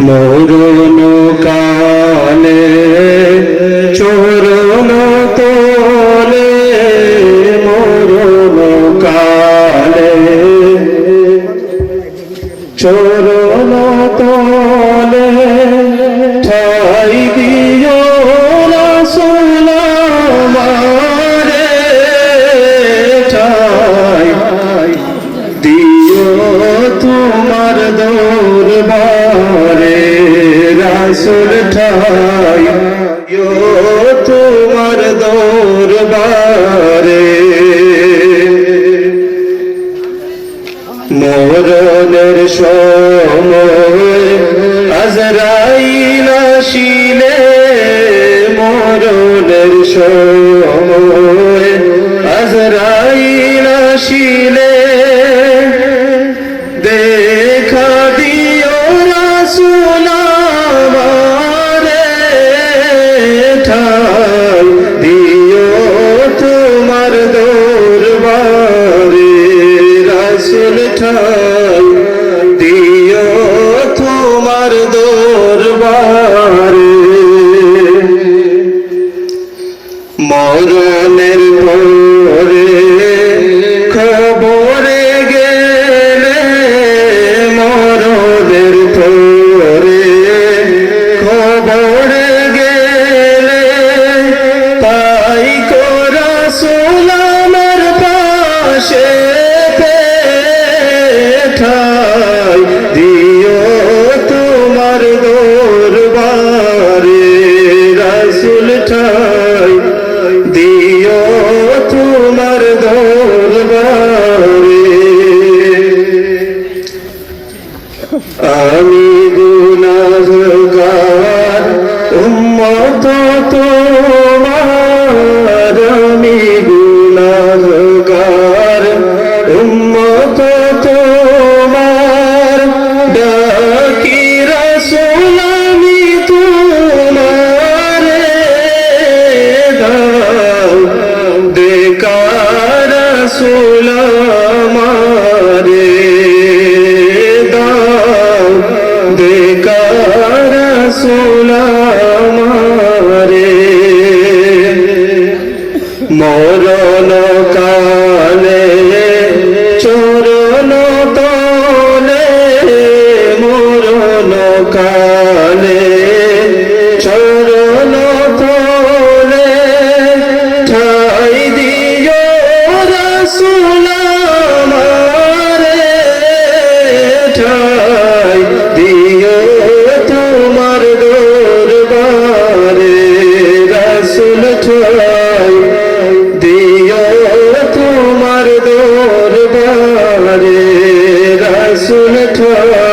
মরণ কালে চরণ তলে, মরণ কালে চরণ তলে ঠাই দিও রাসূল আমারে, ঠাই দিও তোমার দরবারে রাসূল, ঠাই দিও তোমার দরবারে। মরণের সময় আজরাইল আসিলে, মরণের সময় আজরাইল আসিলে দেখা দিও রাসূল আমারে, ঠাই দিও তোমার দরবারে রাসূল, ঠাই দিও তোমার দরবারে। মরণের পরে খবরে গেলে, মরণের পরে খবরে গেলে তাই রাসূল আমার পাশে ঠাই দিও তোমার দরবারে রাসূল, ঠাই দিও তোমার দরবারে। আমি গুনাহগার উম্মত তোমার, আমি গুনাহগার উম্মত তোমার, ডাকি রাসূল আমি তোমারে, দাও দেখা রাসূল আমারে, দাও দেখা রাসূল আমারে। মরণ কালে চরণ তলে, মরণ কালে চরণ তলে ঠাই দিও রাসূল আমারে, ঠাই দিও তোমার দরবারে রাসূল, ঠাই দিও তোমার দরবারে রাসূল, ঠাই